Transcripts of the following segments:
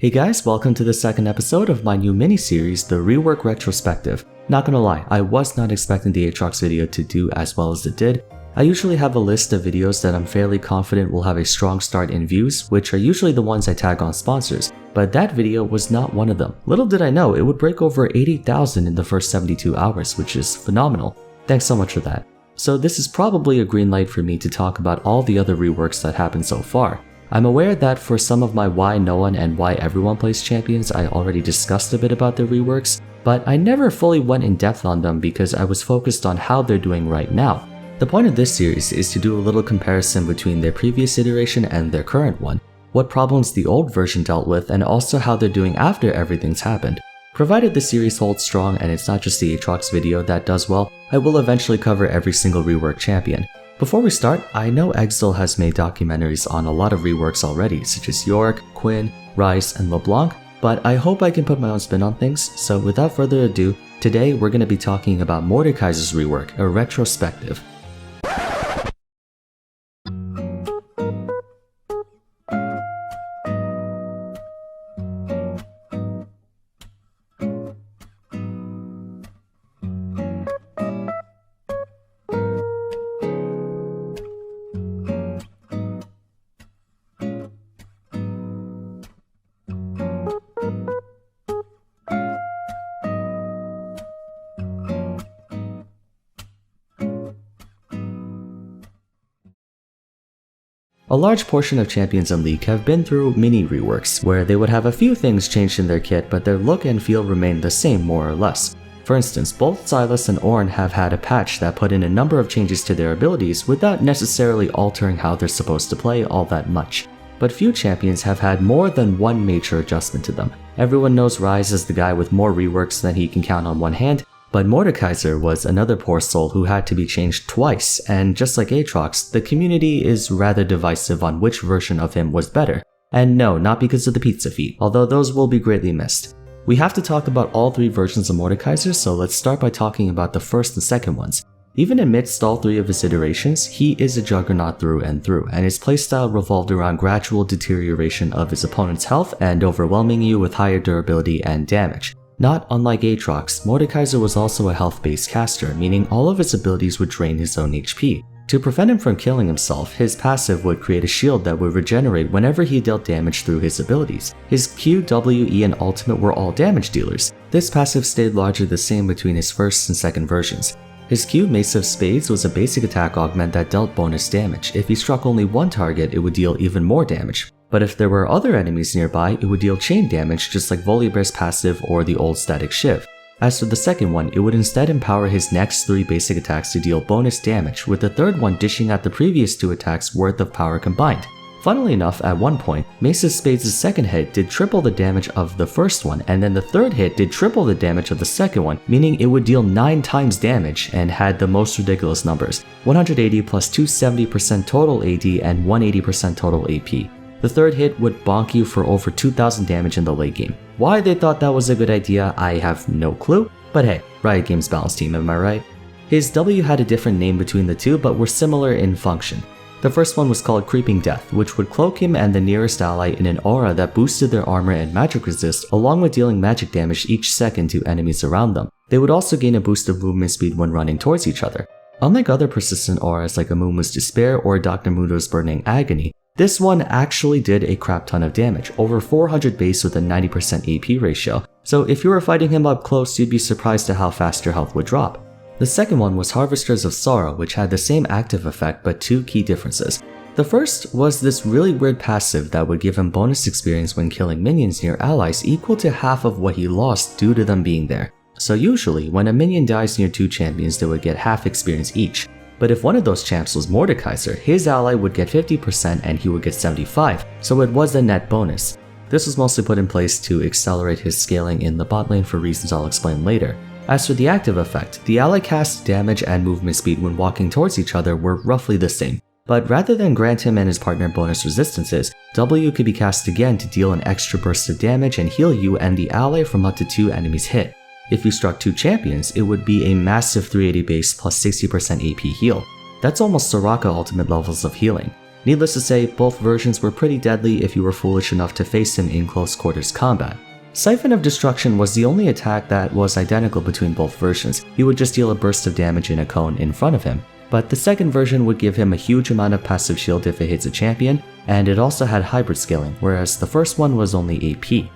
Hey guys, welcome to the second episode of my new miniseries, the Rework Retrospective. Not gonna lie, I was not expecting the Aatrox video to do as well as it did. I usually have a list of videos that I'm fairly confident will have a strong start in views, which are usually the ones I tag on sponsors, but that video was not one of them. Little did I know, it would break over 80,000 in the first 72 hours, which is phenomenal. Thanks so much for that. So this is probably a green light for me to talk about all the other reworks that happened so far. I'm aware that for some of my why no one and why everyone plays champions, I already discussed a bit about the reworks, but I never fully went in depth on them because I was focused on how they're doing right now. The point of this series is to do a little comparison between their previous iteration and their current one, what problems the old version dealt with, and also how they're doing after everything's happened. Provided the series holds strong and it's not just the Aatrox video that does well, I will eventually cover every single rework champion. Before we start, I know Exil has made documentaries on a lot of reworks already, such as Yorick, Quinn, Rice, and LeBlanc, but I hope I can put my own spin on things, so without further ado, today we're going to be talking about Mordekaiser's Rework, a retrospective. A large portion of Champions in League have been through mini reworks, where they would have a few things changed in their kit but their look and feel remain the same more or less. For instance, both Silas and Ornn have had a patch that put in a number of changes to their abilities without necessarily altering how they're supposed to play all that much. But few champions have had more than one major adjustment to them. Everyone knows Ryze is the guy with more reworks than he can count on one hand, but Mordekaiser was another poor soul who had to be changed twice, and just like Aatrox, the community is rather divisive on which version of him was better. And no, not because of the pizza feet, although those will be greatly missed. We have to talk about all three versions of Mordekaiser, so let's start by talking about the first and second ones. Even amidst all three of his iterations, he is a juggernaut through and through, and his playstyle revolved around gradual deterioration of his opponent's health and overwhelming you with higher durability and damage. Not unlike Aatrox, Mordekaiser was also a health-based caster, meaning all of his abilities would drain his own HP. To prevent him from killing himself, his passive would create a shield that would regenerate whenever he dealt damage through his abilities. His Q, W, E, and ultimate were all damage dealers. This passive stayed largely the same between his first and second versions. His Q, Mace of Spades, was a basic attack augment that dealt bonus damage. If he struck only one target, it would deal even more damage. But if there were other enemies nearby, it would deal chain damage just like Volibear's passive or the old static shiv. As for the second one, it would instead empower his next three basic attacks to deal bonus damage, with the third one dishing out the previous two attacks worth of power combined. Funnily enough, at one point, Mace of Spades' second hit did triple the damage of the first one, and then the third hit did triple the damage of the second one, meaning it would deal 9 times damage and had the most ridiculous numbers: 180 plus 270% total AD and 180% total AP. The third hit would bonk you for over 2,000 damage in the late game. Why they thought that was a good idea, I have no clue, but hey, Riot Games Balance Team, am I right? His W had a different name between the two, but were similar in function. The first one was called Creeping Death, which would cloak him and the nearest ally in an aura that boosted their armor and magic resist, along with dealing magic damage each second to enemies around them. They would also gain a boost of movement speed when running towards each other. Unlike other persistent auras like Amumu's Despair or Dr. Mudo's Burning Agony, this one actually did a crap ton of damage, over 400 base with a 90% AP ratio, so if you were fighting him up close, you'd be surprised at how fast your health would drop. The second one was Harvesters of Sorrow, which had the same active effect but two key differences. The first was this really weird passive that would give him bonus experience when killing minions near allies equal to half of what he lost due to them being there. So usually, when a minion dies near two champions, they would get half experience each. But if one of those champs was Mordekaiser, his ally would get 50% and he would get 75%, so it was a net bonus. This was mostly put in place to accelerate his scaling in the bot lane for reasons I'll explain later. As for the active effect, the ally cast damage and movement speed when walking towards each other were roughly the same. But rather than grant him and his partner bonus resistances, W could be cast again to deal an extra burst of damage and heal you and the ally from up to 2 enemies hit. If you struck 2 champions, it would be a massive 380 base plus 60% AP heal. That's almost Soraka ultimate levels of healing. Needless to say, both versions were pretty deadly if you were foolish enough to face him in close quarters combat. Siphon of Destruction was the only attack that was identical between both versions. He would just deal a burst of damage in a cone in front of him. But the second version would give him a huge amount of passive shield if it hits a champion, and it also had hybrid scaling, whereas the first one was only AP.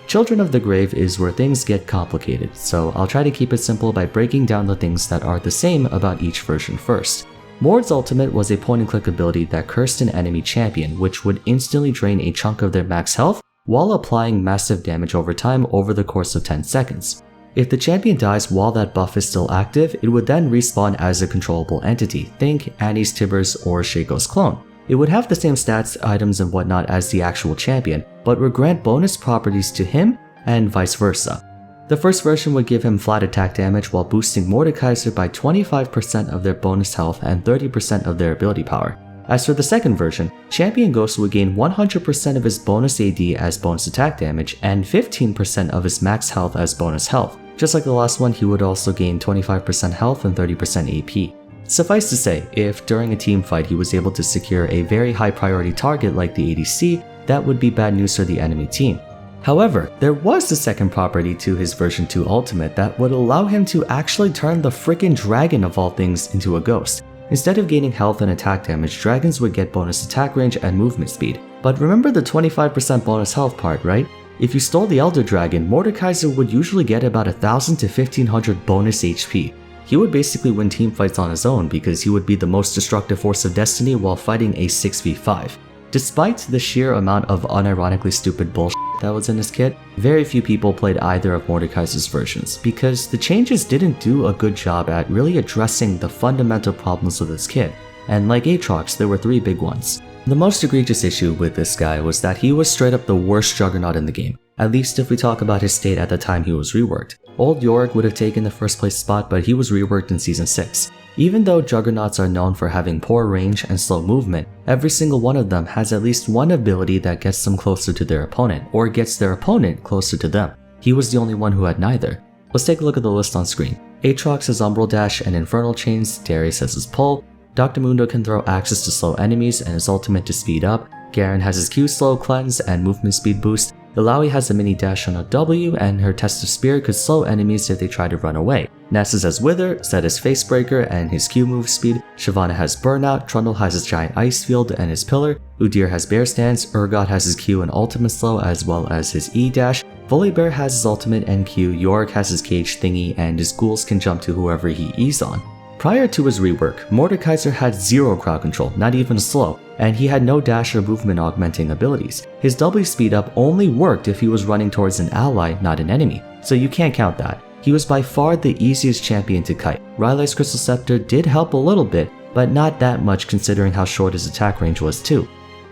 Children of the Grave is where things get complicated, so I'll try to keep it simple by breaking down the things that are the same about each version first. Mord's ultimate was a point-and-click ability that cursed an enemy champion, which would instantly drain a chunk of their max health while applying massive damage over time over the course of 10 seconds. If the champion dies while that buff is still active, it would then respawn as a controllable entity, think Annie's Tibbers or Shaco's clone. It would have the same stats, items, and whatnot as the actual champion, but would grant bonus properties to him and vice versa. The first version would give him flat attack damage while boosting Mordekaiser by 25% of their bonus health and 30% of their ability power. As for the second version, Champion Ghost would gain 100% of his bonus AD as bonus attack damage and 15% of his max health as bonus health. Just like the last one, he would also gain 25% health and 30% AP. Suffice to say, if during a team fight he was able to secure a very high priority target like the ADC, that would be bad news for the enemy team. However, there was a second property to his version 2 ultimate that would allow him to actually turn the frickin' dragon of all things into a ghost. Instead of gaining health and attack damage, dragons would get bonus attack range and movement speed. But remember the 25% bonus health part, right? If you stole the Elder Dragon, Mordekaiser would usually get about 1000 to 1500 bonus HP. He would basically win teamfights on his own because he would be the most destructive force of destiny while fighting a 6v5. Despite the sheer amount of unironically stupid bullshit that was in his kit, very few people played either of Mordekaiser's versions because the changes didn't do a good job at really addressing the fundamental problems with his kit, and like Aatrox, there were 3 big ones. The most egregious issue with this guy was that he was straight up the worst Juggernaut in the game, at least if we talk about his state at the time he was reworked. Old Yorick would have taken the first place spot, but he was reworked in Season 6. Even though Juggernauts are known for having poor range and slow movement, every single one of them has at least one ability that gets them closer to their opponent, or gets their opponent closer to them. He was the only one who had neither. Let's take a look at the list on screen. Aatrox has Umbral Dash and Infernal Chains, Darius has his Pull, Dr. Mundo can throw axes to slow enemies and his ultimate to speed up, Garen has his Q slow, cleanse, and movement speed boost, Illaoi has a mini dash on a W, and her Test of Spirit could slow enemies if they try to run away. Nasus has Wither, Zed has Facebreaker and his Q move speed, Shyvana has Burnout, Trundle has his Giant Ice Field and his Pillar, Udyr has Bear Stance, Urgot has his Q and ultimate slow as well as his E dash, Volibear has his ultimate and Q, Yorick has his Cage thingy, and his ghouls can jump to whoever he E's on. Prior to his rework, Mordekaiser had 0 crowd control, not even slow, and he had no dash or movement augmenting abilities. His W speed up only worked if he was running towards an ally, not an enemy, so you can't count that. He was by far the easiest champion to kite. Rylai's Crystal Scepter did help a little bit, but not that much considering how short his attack range was too.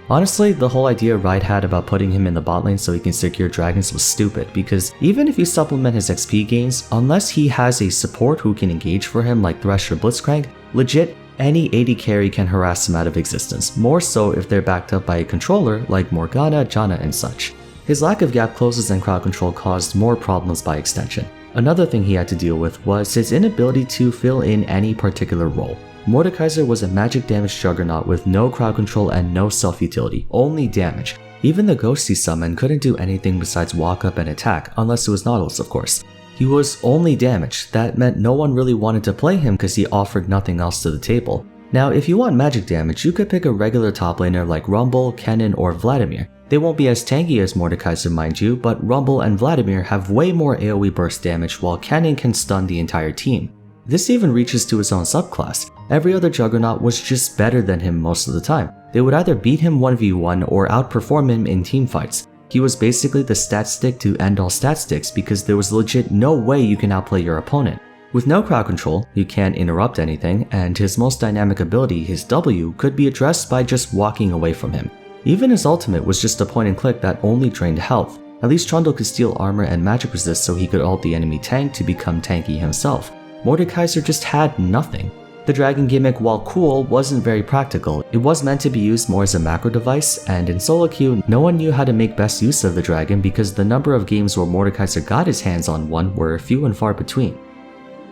Honestly, the whole idea Riot had about putting him in the bot lane so he can secure dragons was stupid, because even if you supplement his XP gains, unless he has a support who can engage for him like Thresh or Blitzcrank, legit, any AD carry can harass him out of existence, more so if they're backed up by a controller like Morgana, Janna, and such. His lack of gap closes and crowd control caused more problems by extension. Another thing he had to deal with was his inability to fill in any particular role. Mordekaiser was a magic damage juggernaut with no crowd control and no self-utility, only damage. Even the ghost he summoned couldn't do anything besides walk up and attack, unless it was Nautilus of course. He was only damage. That meant no one really wanted to play him because he offered nothing else to the table. Now if you want magic damage, you could pick a regular top laner like Rumble, Kennen, or Vladimir. They won't be as tanky as Mordekaiser mind you, but Rumble and Vladimir have way more AoE burst damage while Kennen can stun the entire team. This even reaches to his own subclass. Every other Juggernaut was just better than him most of the time. They would either beat him 1v1 or outperform him in teamfights. He was basically the stat stick to end all stat sticks because there was legit no way you can outplay your opponent. With no crowd control, you can't interrupt anything, and his most dynamic ability, his W, could be addressed by just walking away from him. Even his ultimate was just a point and click that only drained health. At least Trundle could steal armor and magic resist so he could ult the enemy tank to become tanky himself. Mordekaiser just had nothing. The dragon gimmick, while cool, wasn't very practical. It was meant to be used more as a macro device, and in solo queue, no one knew how to make best use of the dragon because the number of games where Mordekaiser got his hands on one were few and far between.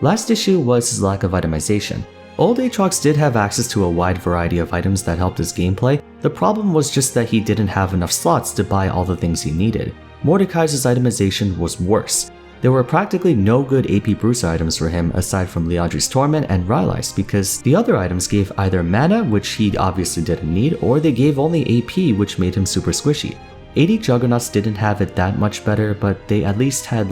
Last issue was his lack of itemization. Old Aatrox did have access to a wide variety of items that helped his gameplay. The problem was just that he didn't have enough slots to buy all the things he needed. Mordekaiser's itemization was worse. There were practically no good AP Bruiser items for him aside from Liandry's Torment and Rylai's, because the other items gave either mana, which he obviously didn't need, or they gave only AP, which made him super squishy. AD Juggernauts didn't have it that much better, but they at least had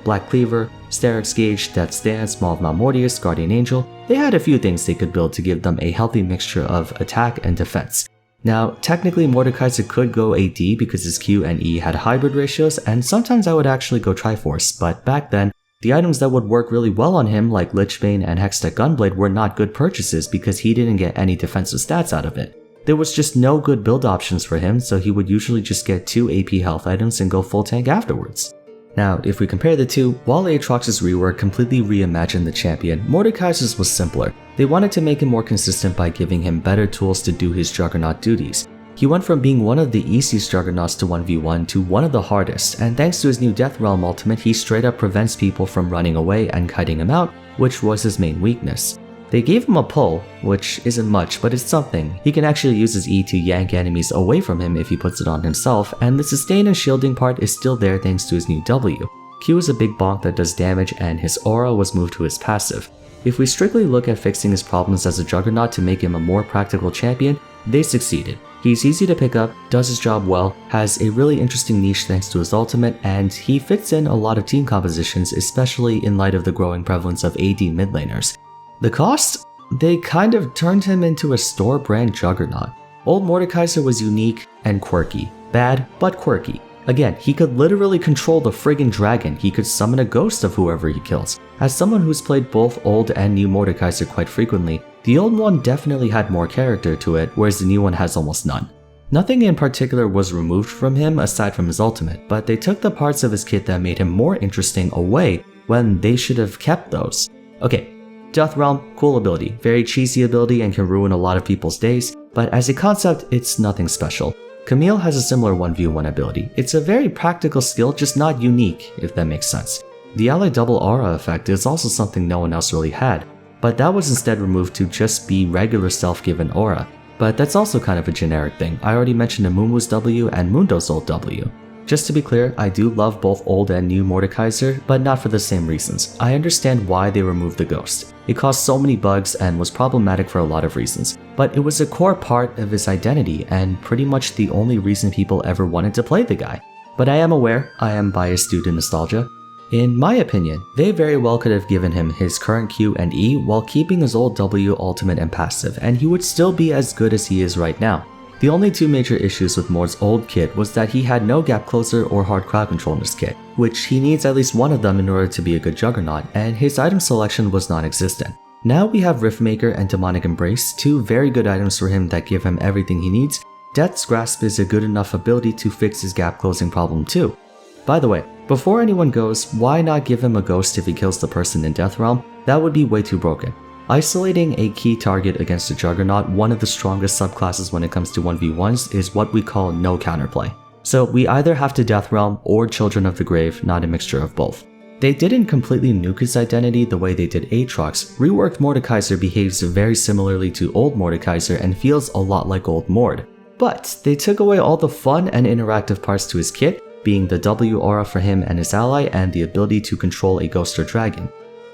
Black Cleaver, Sterix Gauge, Death's Stance, Maul of Malmortius, Guardian Angel. They had a few things they could build to give them a healthy mixture of attack and defense. Now, technically Mordekaiser could go AD because his Q and E had hybrid ratios, and sometimes I would actually go Triforce, but back then, the items that would work really well on him like Lichbane and Hextech Gunblade were not good purchases because he didn't get any defensive stats out of it. There was just no good build options for him, so he would usually just get 2 AP health items and go full tank afterwards. Now, if we compare the two, while Aatrox's rework completely reimagined the champion, Mordekaiser's was simpler. They wanted to make him more consistent by giving him better tools to do his Juggernaut duties. He went from being one of the easiest Juggernauts to 1v1 to one of the hardest, and thanks to his new Death Realm ultimate, he straight up prevents people from running away and kiting him out, which was his main weakness. They gave him a pull, which isn't much, but it's something. He can actually use his E to yank enemies away from him if he puts it on himself, and the sustain and shielding part is still there thanks to his new W. Q is a big bonk that does damage, and his aura was moved to his passive. If we strictly look at fixing his problems as a Juggernaut to make him a more practical champion, they succeeded. He's easy to pick up, does his job well, has a really interesting niche thanks to his ultimate, and he fits in a lot of team compositions, especially in light of the growing prevalence of AD mid laners. The cost? They kind of turned him into a store brand Juggernaut. Old Mordekaiser was unique and quirky. Bad, but quirky. Again, he could literally control the friggin' dragon. He could summon a ghost of whoever he kills. As someone who's played both old and new Mordekaiser quite frequently, the old one definitely had more character to it, whereas the new one has almost none. Nothing in particular was removed from him aside from his ultimate, but they took the parts of his kit that made him more interesting away when they should have kept those. Okay. Death Realm, cool ability, very cheesy ability and can ruin a lot of people's days, but as a concept, it's nothing special. Camille has a similar 1v1 ability. It's a very practical skill, just not unique, if that makes sense. The ally double aura effect is also something no one else really had, but that was instead removed to just be regular self-given aura. But that's also kind of a generic thing. I already mentioned Amumu's W and Mundo's old W. Just to be clear, I do love both old and new Mordekaiser, but not for the same reasons. I understand why they removed the ghost. It caused so many bugs and was problematic for a lot of reasons, but it was a core part of his identity and pretty much the only reason people ever wanted to play the guy. But I am aware I am biased due to nostalgia. In my opinion, they very well could have given him his current Q and E while keeping his old W, ultimate, and passive, and he would still be as good as he is right now. The only two major issues with Mord's old kit was that he had no gap closer or hard crowd control in his kit, which he needs at least one of them in order to be a good Juggernaut, and his item selection was non-existent. Now we have Riftmaker and Demonic Embrace, two very good items for him that give him everything he needs. Death's Grasp is a good enough ability to fix his gap closing problem too. By the way, before anyone goes, why not give him a ghost if he kills the person in Death Realm? That would be way too broken. Isolating a key target against a Juggernaut, one of the strongest subclasses when it comes to 1v1s, is what we call no counterplay. So we either have to Death Realm or Children of the Grave, not a mixture of both. They didn't completely nuke his identity the way they did Aatrox. Reworked Mordekaiser behaves very similarly to old Mordekaiser and feels a lot like old Mord. But they took away all the fun and interactive parts to his kit, being the W aura for him and his ally and the ability to control a ghost or dragon.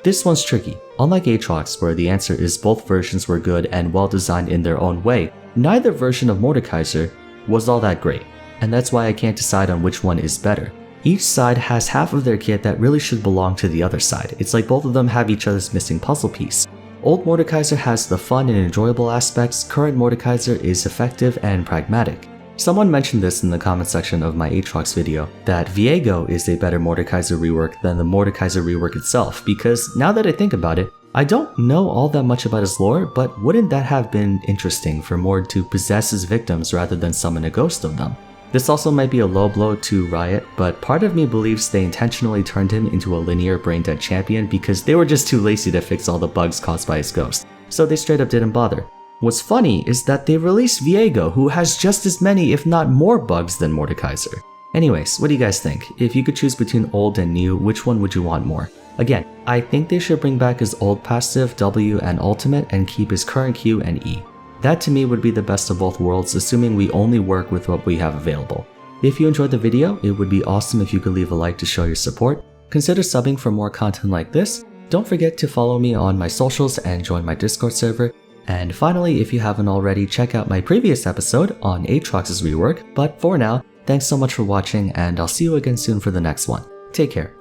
This one's tricky. Unlike Aatrox, where the answer is both versions were good and well designed in their own way, neither version of Mordekaiser was all that great, and that's why I can't decide on which one is better. Each side has half of their kit that really should belong to the other side. It's like both of them have each other's missing puzzle piece. Old Mordekaiser has the fun and enjoyable aspects, current Mordekaiser is effective and pragmatic. Someone mentioned this in the comment section of my Aatrox video, that Viego is a better Mordekaiser rework than the Mordekaiser rework itself, because now that I think about it, I don't know all that much about his lore, but wouldn't that have been interesting for Mord to possess his victims rather than summon a ghost of them? This also might be a low blow to Riot, but part of me believes they intentionally turned him into a linear brain-dead champion because they were just too lazy to fix all the bugs caused by his ghost, so they straight up didn't bother. What's funny is that they released Viego, who has just as many if not more bugs than Mordekaiser. Anyways, what do you guys think? If you could choose between old and new, which one would you want more? Again, I think they should bring back his old passive W and ultimate and keep his current Q and E. That to me would be the best of both worlds, assuming we only work with what we have available. If you enjoyed the video, it would be awesome if you could leave a like to show your support. Consider subbing for more content like this. Don't forget to follow me on my socials and join my Discord server. And finally, if you haven't already, check out my previous episode on Aatrox's rework. But for now, thanks so much for watching, and I'll see you again soon for the next one. Take care.